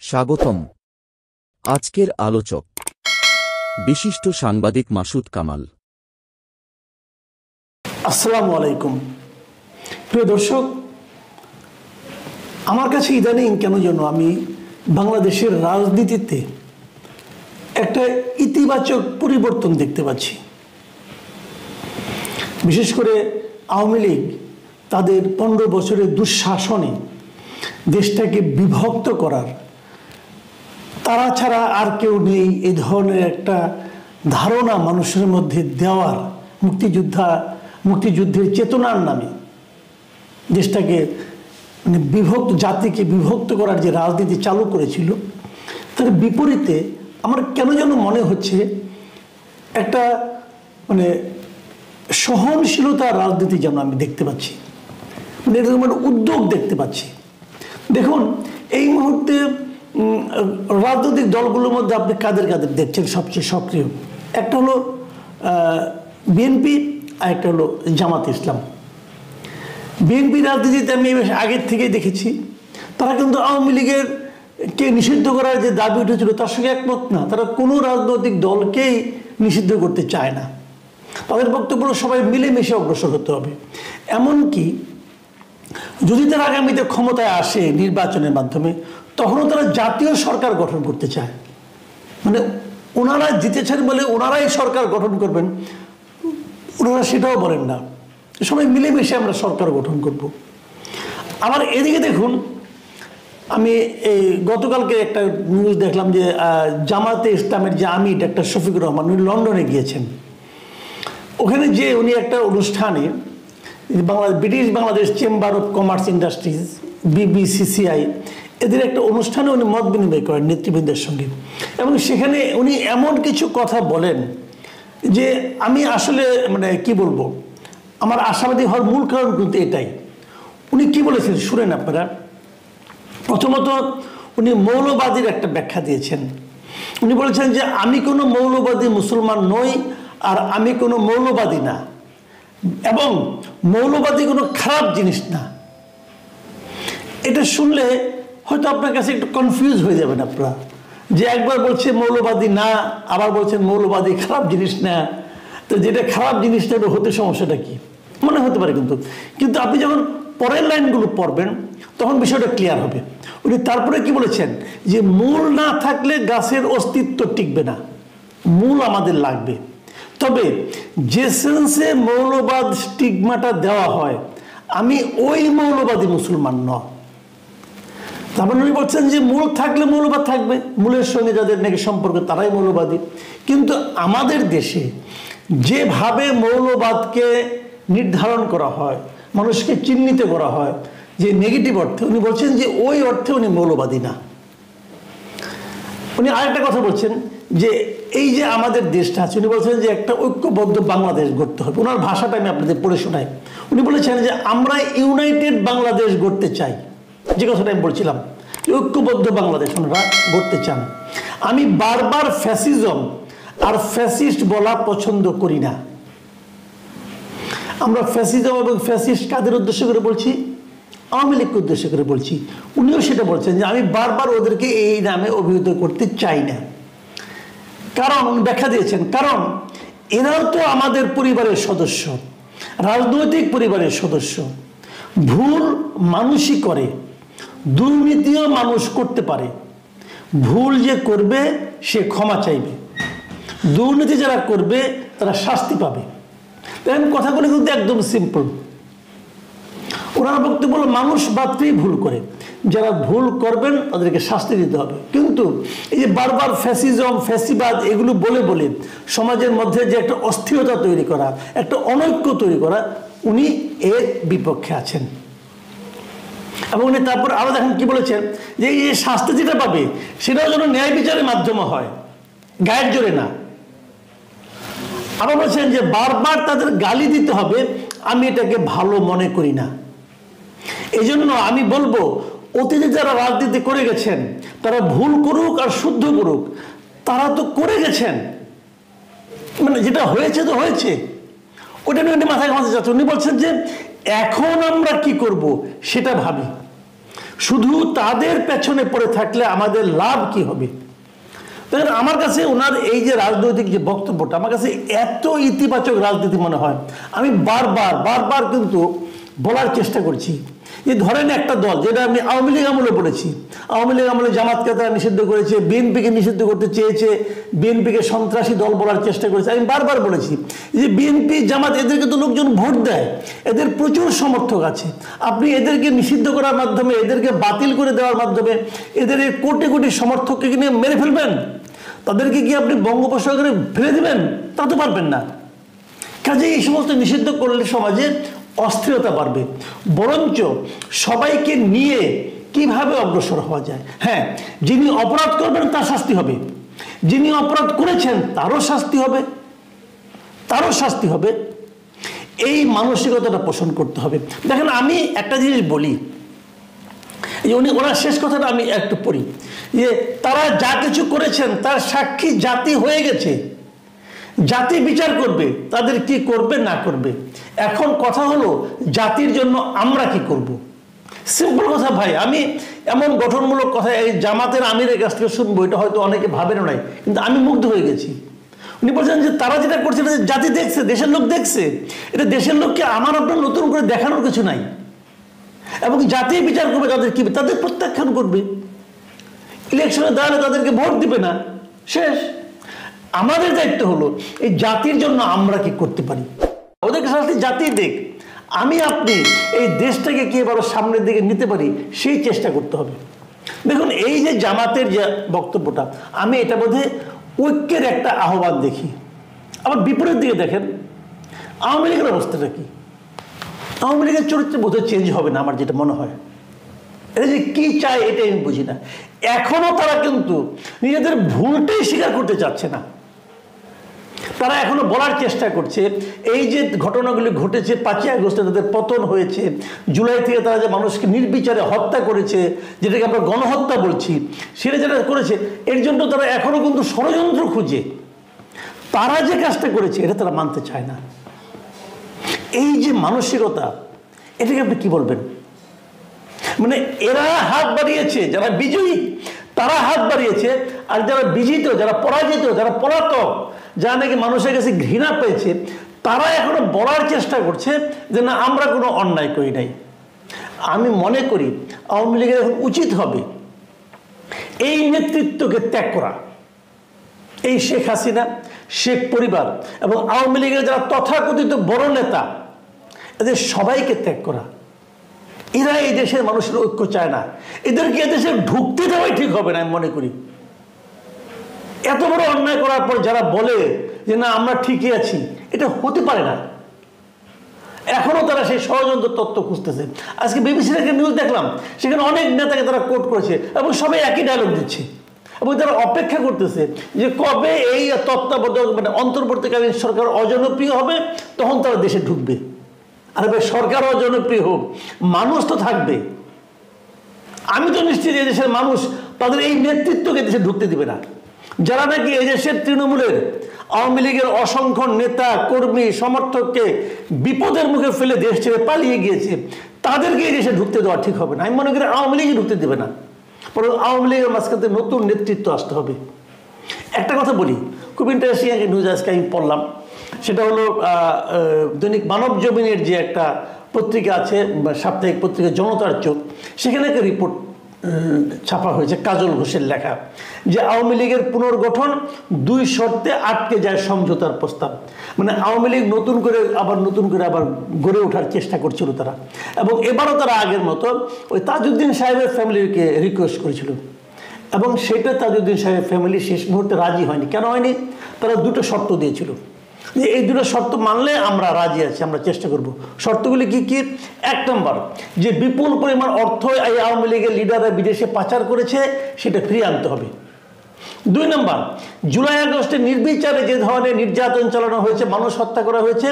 স্বাগতম। আজকের আলোচক বিশিষ্ট সাংবাদিক মাসুদ কামাল। আসসালামু আলাইকুম। প্রিয় দর্শক, আমার কাছে ইদানিং কেন যেন আমি বাংলাদেশের রাজনীতিতে একটা ইতিবাচক পরিবর্তন দেখতে পাচ্ছি। বিশেষ করে আওয়ামী লীগ তাদের 15 বছরের দুঃশাসনে দেশটাকে বিভক্ত করার, তারা ছাড়া আর কেউ নেই এই ধরনের একটা ধারণা মানুষের মধ্যে দেওয়ার, মুক্তিযুদ্ধের চেতনার নামে দেশটাকে জাতিকে বিভক্ত করার যে রাজনীতি চালু করেছিল, তার বিপরীতে আমার কেন যেন মনে হচ্ছে একটা সহনশীলতার রাজনীতি যেন আমি দেখতে পাচ্ছি, এরকম একটা উদ্যোগ দেখতে পাচ্ছি। দেখুন, এই মুহূর্তে রাজনৈতিক দলগুলোর মধ্যে আপনি কাদের কাদের দেখছেন সবচেয়ে সক্রিয়? একটা হলো বিএনপি, আর একটা হলো জামাতে ইসলাম। বিএনপি রাজনীতিতে আমি আগের থেকেই দেখেছি তারা কিন্তু আওয়ামী লীগের কে নিষিদ্ধ করার যে দাবি উঠেছিল তার সঙ্গে একমত না। তারা কোনো রাজনৈতিক দলকেই নিষিদ্ধ করতে চায় না। তাদের বক্তব্য সবাই মিলেমিশে অগ্রসর হতে হবে। এমনকি যদি তারা আগামীতে ক্ষমতায় আসে নির্বাচনের মাধ্যমে, তখনও তারা জাতীয় সরকার গঠন করতে চায়। ওনারা জিতেছেন বলে ওনারাই সরকার গঠন করবেন, ওনারা সেটাও বলেন না। সবাই মিলেমিশে আমরা সরকার গঠন করব। আবার এদিকে দেখুন, আমি এই গতকালকে একটা নিউজ দেখলাম যে জামাতে ইসলামের যে আমির ডাক্তার শফিকুর রহমান, উনি লন্ডনে গিয়েছেন। ওখানে যে উনি একটা অনুষ্ঠানে British Bangladesh chamber of commerce industries, BBCCI, এদের একটা অনুষ্ঠানে উনি মত বিনিময় করেন নেতৃবৃন্দের সঙ্গে। এবং সেখানে উনি এমন কিছু কথা বলেন যে আমি আসলে কি বলবো, আমার আশাবাদী হওয়ার মূল কারণ কিন্তু এটাই। উনি কি বলেছেন শুনেন আপনারা। প্রথমত উনি মৌলবাদীর একটা ব্যাখ্যা দিয়েছেন। উনি বলেছেন যে আমি কোনো মৌলবাদী মুসলমান নই, আর আমি কোনো মৌলবাদী না, এবং মৌলবাদী কোনো খারাপ জিনিস না। এটা শুনলে হয়তো আপনার কাছে একটু কনফিউজ হয়ে যাবেন আপনারা, যে একবার বলছে মৌলবাদী না, আবার বলছেন মৌলবাদী খারাপ জিনিস না। তো যেটা খারাপ জিনিসটা হতে সমস্যাটা কি মনে হতে পারে, কিন্তু আপনি যখন পরের লাইনগুলো পড়বেন তখন বিষয়টা ক্লিয়ার হবে। উনি তারপরে কি বলেছেন যে মূল না থাকলে গাছের অস্তিত্ব টিকবে না, মূল আমাদের লাগবে। তবে যে সেন্সে মৌলবাদ স্টিগমাটা দেওয়া হয়, আমি ওই মৌলবাদী মুসলমান নয়। তারপর উনি বলছেন যে মূল থাকলে মৌলবাদ থাকবে, মূলের সঙ্গে যাদের নাকি সম্পর্ক তারাই মৌলবাদী। কিন্তু আমাদের দেশে যেভাবে মৌলবাদকে নির্ধারণ করা হয়, মানুষকে চিহ্নিত করা হয় যে নেগেটিভ অর্থে, উনি বলছেন যে ওই অর্থে উনি মৌলবাদী না। উনি আরেকটা কথা বলছেন যে এই যে আমাদের দেশটা আছে, উনি বলছেন যে একটা ঐক্যবদ্ধ বাংলাদেশ গড়তে হবে। ওনার ভাষাটা আমি আপনাদের পড়ে শোনাই। উনি বলেছেন যে আমরা ইউনাইটেড বাংলাদেশ গড়তে চাই, যে কথাটা আমি বলছিলাম, ঐক্যবদ্ধ বাংলাদেশ ওনারা গড়তে চান। আমি বারবার ফ্যাসিজম আর ফ্যাসিস্ট বলা পছন্দ করি না। আমরা ফ্যাসিজম এবং ফ্যাসিস্ট কাদের উদ্দেশ্য করে বলছি? আওয়ামী লীগকে উদ্দেশ্য করে বলছি। উনিও সেটা বলছেন যে আমি বারবার ওদেরকে এই নামে অভিহিত করতে চাই না। কারণ উনি ব্যাখ্যা দিয়েছেন, কারণ এরাও তো আমাদের পরিবারের সদস্য, রাজনৈতিক পরিবারের সদস্য। ভুল মানুষই করে, দুর্নীতিও মানুষ করতে পারে। ভুল যে করবে সে ক্ষমা চাইবে, দুর্নীতি যারা করবে তারা শাস্তি পাবে। দেখেন, কথাগুলো কিন্তু একদম সিম্পল। ওনার বক্তব্য হলো মানুষ মাত্রই ভুল করে, যারা ভুল করবেন তাদেরকে শাস্তি দিতে হবে। কিন্তু এই যে বারবার ফ্যাসিজম, ফ্যাসিবাদ এগুলো বলে বলে সমাজের মধ্যে যে একটা অস্থিরতা তৈরি করা, একটা অনৈক্য তৈরি করা, উনি এর বিপক্ষে আছেন। এবং উনি তারপর আরো দেখেন কি বলেছেন, যে এই শাস্তি যেটা পাবে সেটাও যেন ন্যায় বিচারের মাধ্যমে হয়, গায়ের জোরে না। আবার বলছেন যে বারবার তাদের গালি দিতে হবে, আমি এটাকে ভালো মনে করি না। এই জন্য আমি বলবো, অতীতে যারা রাজনীতি করে গেছেন তারা ভুল করুক আর শুদ্ধ করুক, তারা তো করে গেছেন, যেটা হয়েছে তো হয়েছে, ওটা নিয়ে মাথায় ঘামাতে চাচ্ছে। উনি বলছেন যে এখন আমরা কি করব সেটা ভাবি। শুধু তাদের পেছনে পড়ে থাকলে আমাদের লাভ কি হবে? দেখেন, আমার কাছে ওনার এই যে রাজনৈতিক যে বক্তব্যটা আমার কাছে এত ইতিবাচক রাজনীতি মনে হয়। আমি বারবার বারবার কিন্তু বলার চেষ্টা করছি যে ধরেন একটা দল, যেটা আমি আওয়ামী লীগ আমলে বলেছি, আওয়ামী লীগ আমলে জামাতকে তারা নিষিদ্ধ করেছে, বিএনপিকে নিষিদ্ধ করতে চেয়েছে, বিএনপিকে সন্ত্রাসী দল বলার চেষ্টা করেছে। আমি বারবার বলেছি যে বিএনপি জামাত এদেরকে তো লোকজন ভোট দেয়, এদের প্রচুর সমর্থক আছে। আপনি এদেরকে নিষিদ্ধ করার মাধ্যমে, এদেরকে বাতিল করে দেওয়ার মাধ্যমে এদের এই কোটি কোটি সমর্থককে নিয়ে মেরে ফেলবেন? তাদেরকে কি আপনি বঙ্গোপসাগরে ফেলে দেবেন? তা তো পারবেন না। কাজে এই সমস্ত নিষিদ্ধ করলে সমাজে অস্থিরতা বাড়বে। বরঞ্চ সবাইকে নিয়ে কিভাবে অগ্রসর হওয়া যায়। হ্যাঁ, যিনি অপরাধ করবেন তার শাস্তি হবে, যিনি অপরাধ করেছেন তারও শাস্তি হবে, তারও শাস্তি হবে। এই মানসিকতাটা পোষণ করতে হবে। দেখেন, আমি একটা জিনিস বলি, ওনার শেষ কথাটা আমি একটু পড়ি, যে তারা যা কিছু করেছেন তার সাক্ষী জাতি হয়ে গেছে, জাতি বিচার করবে তাদের কি করবে না করবে। এখন কথা হলো জাতির জন্য আমরা কি করব। সিম্পল কথা ভাই, আমি এমন গঠনমূলক কথা এই জামাতের আমিরের কাছ থেকে শুনবো, এটা হয়তো অনেকে ভাবেন নাই, কিন্তু আমি মুগ্ধ হয়ে গেছি। উনি বলছেন যে তারা যেটা করছে এটা জাতি দেখছে, দেশের লোক দেখছে, এটা দেশের লোককে আমার আপনার নতুন করে দেখানোর কিছু নাই, এবং জাতি বিচার করবে তাদের কি, তাদের প্রত্যাখ্যান করবে, ইলেকশনে দাঁড়ালে তাদেরকে ভোট দিবে না, শেষ। আমাদের দায়িত্ব হলো এই জাতির জন্য আমরা কি করতে পারি। ওদেরকে সাথে জাতি দেখ, আমি আপনি এই দেশটাকে কি এবার সামনের দিকে নিতে পারি সেই চেষ্টা করতে হবে। দেখুন, এই যে জামাতের যে বক্তব্যটা, আমি এটা বোধহয় ঐক্যের একটা আহ্বান দেখি। আবার বিপরীত দিকে দেখেন আওয়ামী লীগের অবস্থাটা কি। আওয়ামী লীগের চরিত্র বোধহয় চেঞ্জ হবে না, আমার যেটা মনে হয়। এটা যে কি চায় এটা আমি বুঝি না। এখনো তারা কিন্তু নিজেদের ভুলটাই স্বীকার করতে চাচ্ছে না। তারা এখনো বলার চেষ্টা করছে এই যে ঘটনাগুলি ঘটেছে, 5ই আগস্টে তাদের পতন হয়েছে, জুলাই থেকে তারা যে মানুষকে নির্বিচারে হত্যা করেছে, যেটাকে আমরা গণহত্যা বলছি, সেটা যেটা করেছে, এর জন্য তারা এখনো কিন্তু ষড়যন্ত্র খুঁজে তারা যে কাজটা করেছে এটা তারা মানতে চায় না। এই যে মানসিকতা, এটাকে আপনি কি বলবেন? মানে এরা হাত বাড়িয়েছে, যারা বিজয়ী তারা হাত বাড়িয়েছে, আর যারা বিজিত, যারা পরাজিত, যারা পলাতক, যারা নাকি মানুষের কাছে ঘৃণা পেয়েছে, তারা এখনো বলার চেষ্টা করছে যে না, আমরা কোনো অন্যায় করি নাই। আমি মনে করি আওয়ামী লীগের এখন উচিত হবে এই নেতৃত্বকে ত্যাগ করা। এই শেখ হাসিনা, শেখ পরিবার এবং আওয়ামী লীগের যারা তথাকথিত বড় নেতা, এদের সবাইকে ত্যাগ করা। এরা এই দেশের মানুষের ঐক্য চায় না, এদেরকে এদেশে ঢুকতে দেওয়াই ঠিক হবে না। আমি মনে করি এত বড় অন্যায় করার পর যারা বলে যে না আমরা ঠিকই আছি, এটা হতে পারে না। এখনো তারা সেই ষড়যন্ত্র তত্ত্ব খুঁজতেছে। আজকে বিবিসির একটা নিউজ দেখলাম, সেখানে অনেক নেতাকে তারা কোট করেছে এবং সবাই একই ডায়লগ দিচ্ছে, এবং তারা অপেক্ষা করতেছে যে কবে এই তত্ত্বাবধায়ক মানে অন্তর্বর্তীকালীন সরকার অজনপ্রিয় হবে, তখন তারা দেশে ঢুকবে। আরে ভাই, সরকার অজনপ্রিয় হোক, মানুষ তো থাকবে। আমি তো নিশ্চিত এই দেশের মানুষ তাদের এই নেতৃত্বকে দেশে ঢুকতে দিবে না। যারা নাকি এই দেশের তৃণমূলের, আওয়ামী লীগের অসংখ্য নেতা কর্মী সমর্থককে বিপদের মুখে ফেলে দেশ ছেড়ে পালিয়ে গিয়েছে, তাদেরকে এই দেশে ঢুকতে দেওয়া ঠিক হবে না। আমি মনে করি আওয়ামী লীগই ঢুকতে দেবে না, বরং আওয়ামী লীগের মাঝখানে নতুন নেতৃত্ব আসতে হবে। একটা কথা বলি, খুব ইন্টারেস্টিং একটা নিউজ আজকে আমি পড়লাম, সেটা হলো দৈনিক মানব জমিনের যে একটা পত্রিকা আছে, সাপ্তাহিক পত্রিকা জনতার চোখ, সেখানে একটা রিপোর্ট ছাপা হয়েছে কাজল ঘোষের লেখা, যে আওয়ামী লীগের পুনর্গঠন 2 শর্তে আটকে যায় সমঝোতার প্রস্তাব। মানে আওয়ামী লীগ নতুন করে আবার গড়ে ওঠার চেষ্টা করছিল তারা, এবং এবারও তারা আগের মতো ওই তাজউদ্দিন সাহেবের ফ্যামিলিকে রিকোয়েস্ট করেছিল, এবং সেটা তাজউদ্দিন সাহেবের ফ্যামিলি শেষ মুহূর্তে রাজি হয়নি। কেন হয়নি? তারা 2টো শর্ত দিয়েছিল, যে এই 2টো শর্ত মানলে আমরা রাজি আছি, আমরা চেষ্টা করব। শর্তগুলি কি কি? 1 নম্বর, যে বিপুল পরিমাণ অর্থ এই আওয়ামী লীগের লিডাররা বিদেশে পাচার করেছে সেটা ফিরিয়ে আনতে হবে। 2 নম্বর, জুলাই আগস্টে নির্বিচারে যে ধরনের নির্যাতন চালানো হয়েছে, মানুষ হত্যা করা হয়েছে,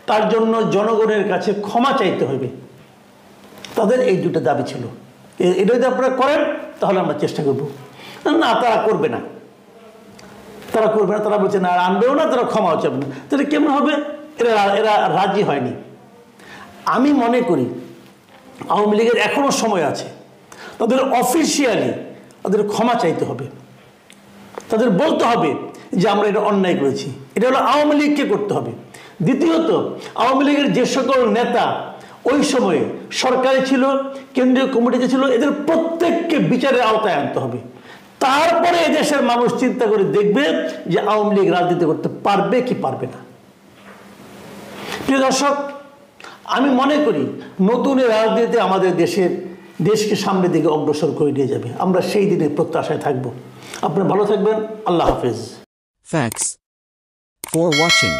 তার জন্য জনগণের কাছে ক্ষমা চাইতে হবে। তাদের এই 2টো দাবি ছিল। এটা যদি আপনারা করেন তাহলে আমরা চেষ্টা করব। না, তারা করবে না, তারা বলছে না, আনবেও না, তারা ক্ষমাও চাবে না। তাহলে কেমন হবে? এরা রাজি হয়নি। আমি মনে করি আওয়ামী লীগের এখনো সময় আছে, তাদের অফিসিয়ালি তাদের ক্ষমা চাইতে হবে, তাদের বলতে হবে যে আমরা এটা অন্যায় করেছি। এটা হলো আওয়ামী লীগকে করতে হবে। দ্বিতীয়ত, আওয়ামী লীগের যে সকল নেতা ওই সময়ে সরকারে ছিল, কেন্দ্রীয় কমিটিতে ছিল, এদের প্রত্যেককে বিচারের আওতায় আনতে হবে। তারপরে এদেশের মানুষ চিন্তা করে দেখবে যে আওয়ামী লীগ রাজনীতি করতে পারবে কি পারবে না। প্রিয় দর্শক, আমি মনে করি নতুন রাজনীতি আমাদের দেশকে সামনের দিকে অগ্রসর করে নিয়ে যাবে। আমরা সেই দিনের প্রত্যাশায় থাকব। আপনারা ভালো থাকবেন। আল্লাহ হাফেজ। Thanks for watching.